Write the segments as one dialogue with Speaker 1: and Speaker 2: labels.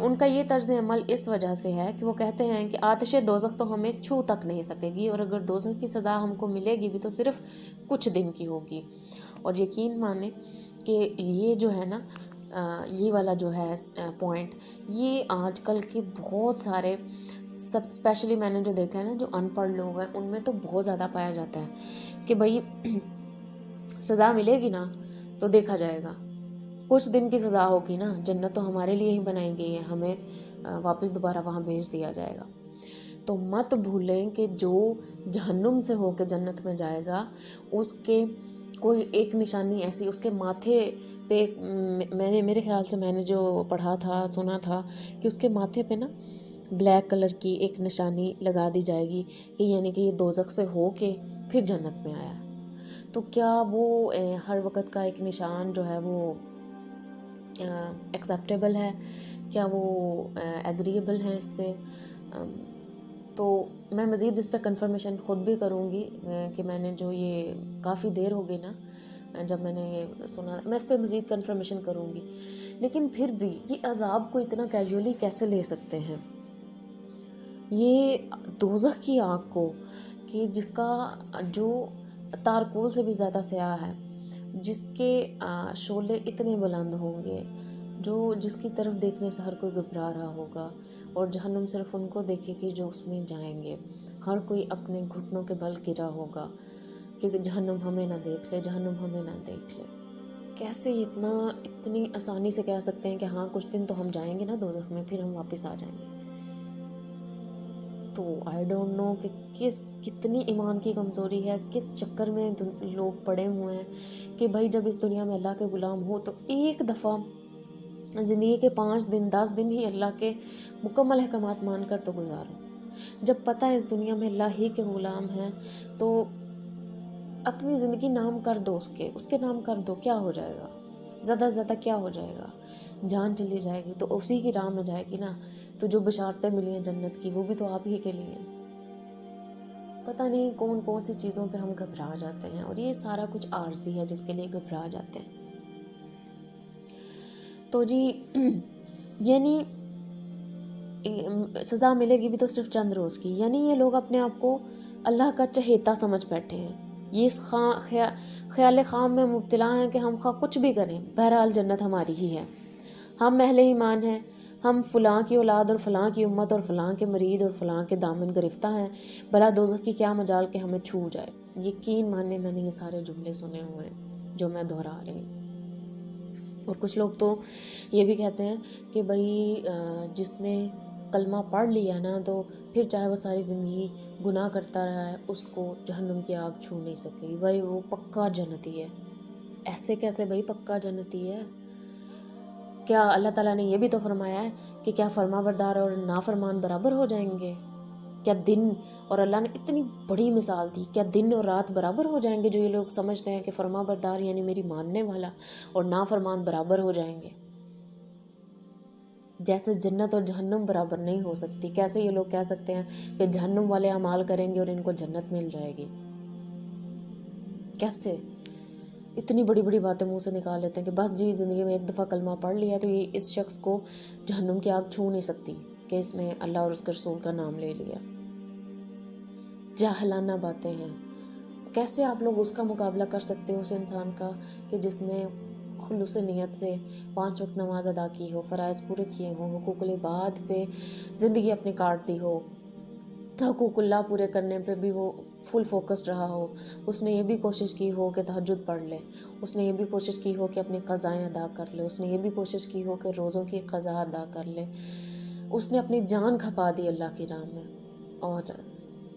Speaker 1: उनका ये तर्ज़ अमल इस वजह से है कि वो कहते हैं कि आतिश दोज़ख तो हमें छू तक नहीं सकेगी, और अगर दोज़ख की सज़ा हमको मिलेगी भी तो सिर्फ़ कुछ दिन की होगी। और यकीन माने कि ये जो है ना ये वाला जो है पॉइंट, ये आजकल के बहुत सारे सब स्पेशली मैंने जो देखा है ना, जो अनपढ़ लोग हैं उनमें तो बहुत ज़्यादा पाया जाता है कि भाई सज़ा मिलेगी ना तो देखा जाएगा, कुछ दिन की सज़ा होगी ना, जन्नत तो हमारे लिए ही बनाई गई है, हमें वापस दोबारा वहाँ भेज दिया जाएगा। तो मत भूलें कि जो जहन्नुम से होकर जन्नत में जाएगा उसके कोई एक निशानी ऐसी उसके माथे पे, मेरे ख्याल से मैंने जो पढ़ा था सुना था कि उसके माथे पे ना ब्लैक कलर की एक निशानी लगा दी जाएगी कि यानी कि ये दोज़ख से हो के फिर जन्नत में आया। तो क्या वो हर वक्त का एक निशान जो है वो एक्सेप्टेबल है, क्या वो एग्रीएबल है इससे? तो मैं मज़ीद इस पर कंफर्मेशन ख़ुद भी करूँगी कि मैंने जो ये काफ़ी देर हो गई ना जब मैंने ये सुना, मैं इस पर मज़ीद कंफर्मेशन करूँगी। लेकिन फिर भी ये अज़ाब को इतना कैजुअली कैसे ले सकते हैं, ये दोज़ख की आग को, कि जिसका जो तारकोल से भी ज़्यादा स्याह है, जिसके शोले इतने बुलंद होंगे, जो जिसकी तरफ देखने से हर कोई घबरा रहा होगा, और जहन्नुम सिर्फ उनको देखेगी जो उसमें जाएंगे। हर कोई अपने घुटनों के बल गिरा होगा कि जहन्नुम हमें ना देख ले, जहन्नुम हमें ना देख ले। कैसे इतनी आसानी से कह सकते हैं कि हाँ कुछ दिन तो हम जाएंगे ना दोज़ख में, फिर हम वापस आ जाएंगे। तो आई डोंट नो कि कितनी ईमान की कमज़ोरी है, किस चक्कर में लोग पड़े हुए हैं कि भाई जब इस दुनिया में अल्लाह के ग़ुलाम हो तो एक दफ़ा ज़िंदगी के 5 दिन 10 दिन ही अल्लाह के मुकम्मल अहकामात मान कर तो गुजारो। जब पता है इस दुनिया में अल्लाह ही के ग़ुलाम हैं तो अपनी ज़िंदगी नाम कर दो, उसके नाम कर दो, क्या हो जाएगा? ज़्यादा से ज़्यादा क्या हो जाएगा? जान चली जाएगी तो उसी की राह में जाएगी ना। तो जो बशारतें मिली हैं जन्नत की वो भी तो आप ही के लिए। पता नहीं कौन कौन सी चीज़ों से हम घबरा जाते हैं, और ये सारा कुछ आर्जी है जिसके लिए घबरा जाते हैं। तो जी यानी सज़ा मिलेगी भी तो सिर्फ चंद रोज़ की, यानी ये लोग अपने आप को अल्लाह का चहेता समझ बैठे हैं। ये इस ख्याल खाम में मुब्तला हैं कि हम कुछ भी करें बहरहाल जन्नत हमारी ही है, हम अहले ईमान हैं, हम फ़लाँ की औलाद और फ़लाँ की उम्मत और फ़लाँ के मरीद और फ़लाँ के दामन गिरफ्ता हैं, भला दोज़ख की क्या मजाल के हमें छू जाए। यकीन माने मैंने ये सारे जुमले सुने हुए हैं जो मैं दोहरा रही हूँ। और कुछ लोग तो ये भी कहते हैं कि भाई जिसने कलमा पढ़ लिया ना तो फिर चाहे वो सारी ज़िंदगी गुनाह करता रहा है उसको जहन्नुम की आग छू नहीं सकेगी, भाई वो पक्का जन्नती है। ऐसे कैसे भाई पक्का जन्नती है? क्या अल्लाह ताला ने ये भी तो फरमाया है कि क्या फरमाबरदार और नाफरमान बराबर हो जाएंगे? क्या दिन, और अल्लाह ने इतनी बड़ी मिसाल दी, क्या दिन और रात बराबर हो जाएंगे? जो ये लोग समझते हैं कि फरमाबरदार यानी मेरी मानने वाला और नाफरमान बराबर हो जाएंगे। जैसे जन्नत और जहन्नुम बराबर नहीं हो सकती, कैसे ये लोग कह सकते हैं कि जहन्नुम वाले अमाल करेंगे और इनको जन्नत मिल जाएगी? कैसे इतनी बड़ी बड़ी बातें मुंह से निकाल लेते हैं कि बस जी ज़िंदगी में एक दफ़ा कलमा पढ़ लिया तो ये इस शख्स को जहन्नुम की आग छू नहीं सकती कि इसने अल्लाह और उसके रसूल का नाम ले लिया। जाहलाना बातें हैं। कैसे आप लोग उसका मुकाबला कर सकते हो उस इंसान का कि जिसने खुलूस नियत से 5 वक्त नमाज अदा की हो, फ़राइज़ पूरे किए हों, हुकूकुल इबाद पे ज़िंदगी अपनी काट दी हो, हुकूकुल्लाह पूरे करने पे भी वो फुल फोकस्ड रहा हो, उसने ये भी कोशिश की हो कि तहज्जुद पढ़ ले, उसने ये भी कोशिश की हो कि अपनी क़ज़ाएँ अदा कर ले, उसने ये भी कोशिश की हो कि रोज़ों की क़ज़ा अदा कर ले, उसने अपनी जान खपा दी अल्लाह की राह में। और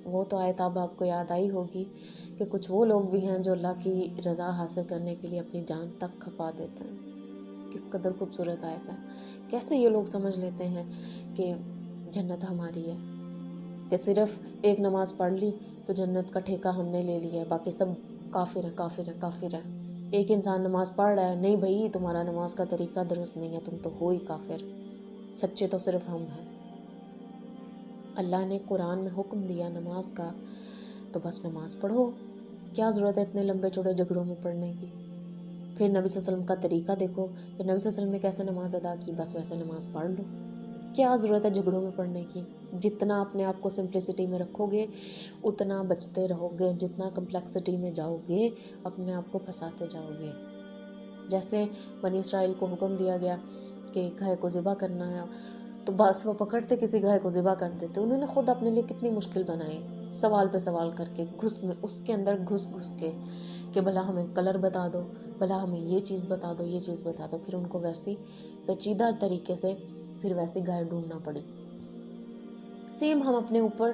Speaker 1: वो तो आयत अब आपको याद आई होगी कि कुछ वो लोग भी हैं जो अल्लाह की रज़ा हासिल करने के लिए अपनी जान तक खपा देते हैं। किस कदर खूबसूरत आयत है। कैसे ये लोग समझ लेते हैं कि जन्नत हमारी है, कि सिर्फ़ एक नमाज़ पढ़ ली तो जन्नत का ठेका हमने ले लिया है, बाकी सब काफिर है काफिर है काफिर है। एक इंसान नमाज़ पढ़ रहा है, नहीं भाई तुम्हारा नमाज का तरीका दुरुस्त नहीं है, तुम तो हो ही काफिर, सच्चे तो सिर्फ हम हैं। अल्लाह ने कुरान में हुक्म दिया नमाज का तो बस नमाज पढ़ो, क्या ज़रूरत है इतने लंबे चौड़े झगड़ों में पढ़ने की। फिर नबी सल्लल्लाहु अलैहि वसल्लम का तरीका देखो कि नबी सल्लल्लाहु अलैहि वसल्लम ने कैसे नमाज अदा की, बस वैसे नमाज पढ़ लो। क्या ज़रूरत है झगड़ों में पड़ने की? जितना अपने आप को सिंप्लिसिटी में रखोगे उतना बचते रहोगे, जितना कम्प्लेक्सिटी में जाओगे अपने आप को फंसाते जाओगे। जैसे बनी इसराइल को हुक्म दिया गया कि गाय को ज़िबा करना है, तो बस वो पकड़ते किसी गाय को ज़िबा कर देते। उन्होंने खुद अपने लिए कितनी मुश्किल बनाई, सवाल पे सवाल करके, उसके अंदर घुस के कि भला हमें कलर बता दो, भला हमें ये चीज़ बता दो, ये चीज़ बता दो। फिर उनको वैसी पेचीदा तरीके से फिर वैसी गाय ढूंढना पड़ी। सेम हम अपने ऊपर,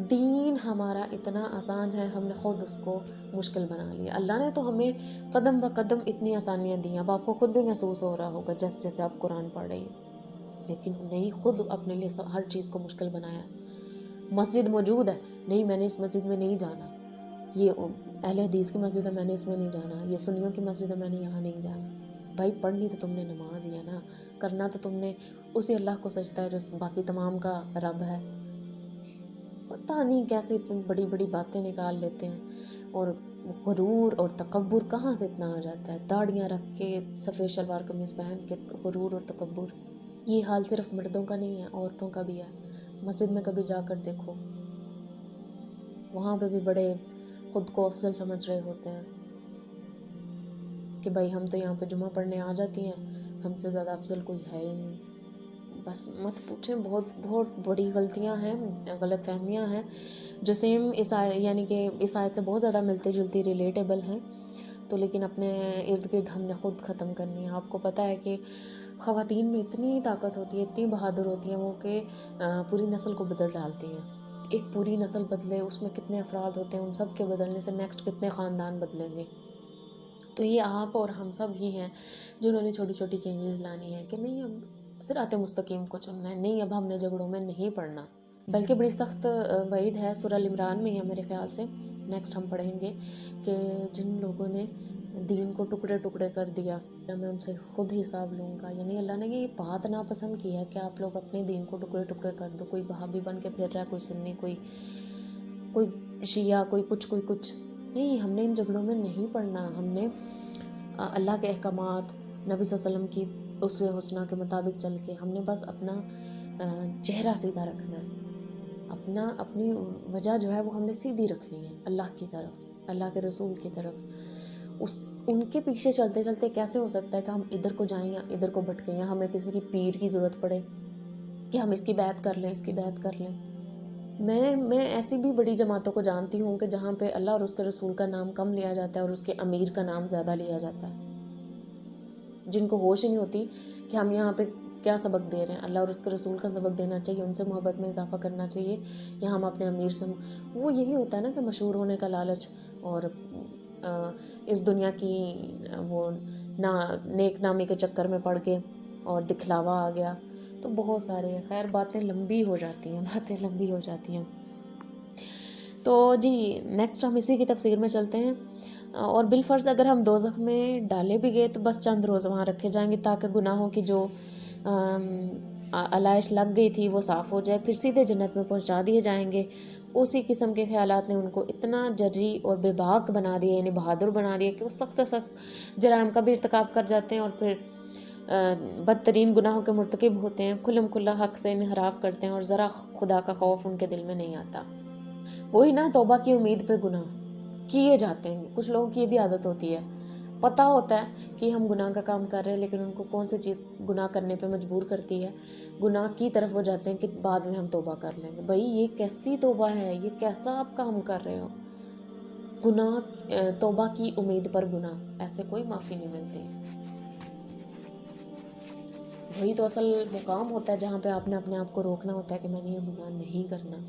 Speaker 1: दीन हमारा इतना आसान है, हमने खुद उसको मुश्किल बना लिया। अल्लाह ने तो हमें कदम ब कदम इतनी आसानियाँ दी। अब आपको खुद भी महसूस हो रहा होगा जैसे जैसे आप कुरान पढ़ रही हैं, लेकिन नहीं, खुद अपने लिए हर चीज़ को मुश्किल बनाया। मस्जिद मौजूद है, नहीं मैंने इस मस्जिद में नहीं जाना, ये अहले हदीस की मस्जिद है, मैंने इसमें नहीं जाना, ये सुन्नियों की मस्जिद है, मैंने यहाँ नहीं जाना। भाई पढ़नी तो तुमने नमाज ही है ना, करना तो तुमने उसी अल्लाह को सजता है जो बाकी तमाम का रब है। पता नहीं कैसे इतनी बड़ी बड़ी बातें निकाल लेते हैं, और गुरूर और तकब्बुर कहाँ से इतना आ जाता है। दाढ़ियाँ रख के, सफ़ेद शलवार कमीज़ पहन के गुरूर और तकब्बुर। ये हाल सिर्फ मर्दों का नहीं है, औरतों का भी है। मस्जिद में कभी जाकर देखो, वहाँ पे भी बड़े खुद को अफजल समझ रहे होते हैं कि भाई हम तो यहाँ पे जुमा पढ़ने आ जाती हैं, हमसे ज़्यादा अफजल कोई है ही नहीं। बस मत पूछें, बहुत बहुत बड़ी गलतियाँ हैं, गलत फहमियाँ हैं जो सेम इस यानी कि इस आयत से बहुत ज़्यादा मिलती जुलती रिलेटेबल हैं। तो लेकिन अपने इर्द गिर्द हमने ख़ुद ख़त्म करनी है। आपको पता है कि ख़वातीन में इतनी ताकत होती है, इतनी बहादुर होती हैं वो कि पूरी नस्ल को बदल डालती हैं। एक पूरी नस्ल बदले, उसमें कितने अफराद होते हैं, उन सब के बदलने से नेक्स्ट कितने ख़ानदान बदलेंगे। तो ये आप और हम सब ही हैं जिन्होंने छोटी छोटी चेंजेस लानी है कि नहीं अब सिरात मुस्तकीम को चुनना है, नहीं अब हमने झगड़ों में नहीं पड़ना। बल्कि बड़ी सख्त वईद है, सूरह अल इमरान में ही है मेरे ख्याल से, नेक्स्ट हम पढ़ेंगे कि जिन लोगों ने दीन को टुकड़े टुकड़े कर दिया मैं उनसे खुद हिसाब लूँगा। यानी अल्लाह ने ये बात नापसंद की है कि आप लोग अपने दीन को टुकड़े टुकड़े कर दो। कोई वहाबी बन के फिर रहा है, कोई सुन्नी, कोई शिया, कोई कुछ नहीं। हमने इन झगड़ों में नहीं पड़ना। हमने अल्लाह के अहकामात, नबी सल्लल्लाहु अलैहि वसल्लम की उसवे हुस्ना के मुताबिक चल के हमने बस अपना चेहरा सीधा रखना है। अपनी वजह जो है वो हमने सीधी रखनी है अल्लाह की तरफ, अल्लाह के रसूल की तरफ। उनके पीछे चलते चलते कैसे हो सकता है कि हम इधर को जाएं या इधर को भटकें, या हमें किसी की पीर की ज़रूरत पड़े कि हम इसकी बैत कर लें, इसकी बैत कर लें। मैं ऐसी भी बड़ी जमातों को जानती हूँ कि जहाँ पे अल्लाह और उसके रसूल का नाम कम लिया जाता है और उसके अमीर का नाम ज़्यादा लिया जाता है, जिनको होश ही नहीं होती कि हम यहाँ पे क्या सबक दे रहे हैं। अल्लाह और उसके रसूल का सबक देना चाहिए, उनसे मोहब्बत में इजाफा करना चाहिए, या हम अपने अमीर से। वो यही होता है ना कि मशहूर होने का लालच और इस दुनिया की वो नेक नामी के चक्कर में पड़ के और दिखलावा आ गया। तो बहुत सारे हैं, खैर बातें लंबी हो जाती हैं। तो जी नेक्स्ट हम इसी की तफसीर में चलते हैं। और बिलफर्ज अगर हम दोज़ख में डाले भी गए तो बस चंद रोज़ वहाँ रखे जाएंगे ताकि गुनाहों की जो आलाइश लग गई थी वो साफ़ हो जाए, फिर सीधे जन्नत में पहुँचा दिए जाएंगे। उसी किस्म के ख्यालात ने उनको इतना जर्री और बेबाक बना दिया, यानी बहादुर बना दिया कि वो सख्त से सख्त जराइम का भी इर्तिकाब कर जाते हैं और फिर बदतरीन गुनाहों के मुर्तकिब होते हैं, खुल्लम खुल्ला हक़ से इनहराफ करते हैं और ज़रा खुदा का खौफ उनके दिल में नहीं आता। वही ना, तौबा की उम्मीद पे गुनाह किए जाते हैं। कुछ लोगों की ये भी आदत होती है, पता होता है कि हम गुनाह का काम कर रहे हैं, लेकिन उनको कौन सी चीज़ गुनाह करने पे मजबूर करती है, गुनाह की तरफ वो जाते हैं कि बाद में हम तौबा कर लेंगे। भाई ये कैसी तौबा है, ये कैसा आप काम कर रहे हो? गुनाह, तौबा की उम्मीद पर गुनाह, ऐसे कोई माफ़ी नहीं मिलती। वही तो असल मुकाम होता है जहाँ पे आपने अपने आप को रोकना होता है कि मैंने ये गुनाह नहीं करना।